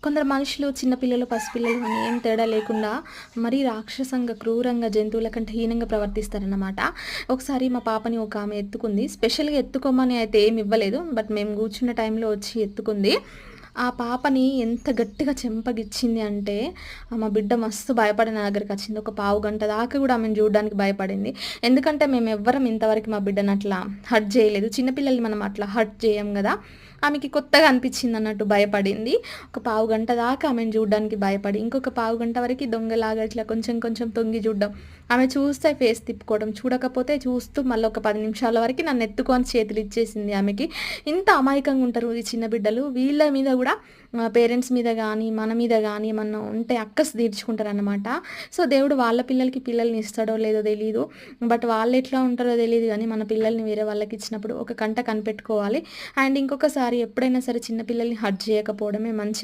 కొందరు మనుషులు చిన్నపిల్లలు, పసిపిల్లలు అని ఏం తేడా లేకుండా మరీ రాక్షసంగా, క్రూరంగా జంతువుల కంటే హీనంగా ప్రవర్తిస్తారన్నమాట. ఒకసారి మా పాపని ఒక ఆమె ఎత్తుకుంది. స్పెషల్‌గా ఎత్తుకోమని అయితే ఏమి ఇవ్వలేదు. బట్ మేము కూర్చున్న టైంలో వచ్చి ఎత్తుకుంది. ఆ పాపని ఎంత గట్టిగా చెంపగిచ్చింది అంటే, మా బిడ్డ మస్తు భయపడి నా దగ్గరకొచ్చింది. ఒక పావుగంట దాకా గూడా ఆమెను చూడడానికి భయపడింది. ఎందుకంటే మేమెవ్వరం ఇంతవరకు మా బిడ్డని అట్లా హర్ట్ జేయలేదు. చిన్న పిల్లల్ని మనం అట్లా హర్ట్ జేయం గదా! ఆమెకి కొత్తగా అనిపిచ్చిందన్నట్టు భయపడింది. ఒక పావుగంట దాకా ఆమెను చూడడానికి భయపడి, ఇంకొక పావుగంట వరకి దొంగలాగా ఇట్లా కొంచెం కొంచెం తొంగి చూడడం. ఆమె చూస్తే ఫేస్ తిప్పుకోవడం, చూడకపోతే చూస్తూ మళ్ళీ ఒక 10 నిమిషాల వరకి నన్ను ఎత్తుకొని చేతులిచ్చేసింది ఆమెకి. ఇంత అమాయకంగా ఉంటారు ఈ చిన్న బిడ్డలు. వీళ్ళ మీద గూడా పేరెంట్స్ మీద గానీ, మన మీద గానీ ఏమన్నా ఉంటే అక్కసు తీర్చుకుంటారనమాట. సో, దేవుడు వాళ్ళ పిల్లలకి పిల్లల్ని ఇస్తాడో లేదో తెలీదు. బట్ వాళ్ళెట్లా ఉంటారో తెలీదు గానీ, మన పిల్లల్ని వేరే వాళ్ళకిచ్చినప్పుడు ఒక కంట కనిపెట్టుకోవాలి. అండ్ ఇంకొకసారి ఎప్పుడైనా సరే చిన్న పిల్లల్ని హర్ట్ చేయకపోవడమే మంచిది.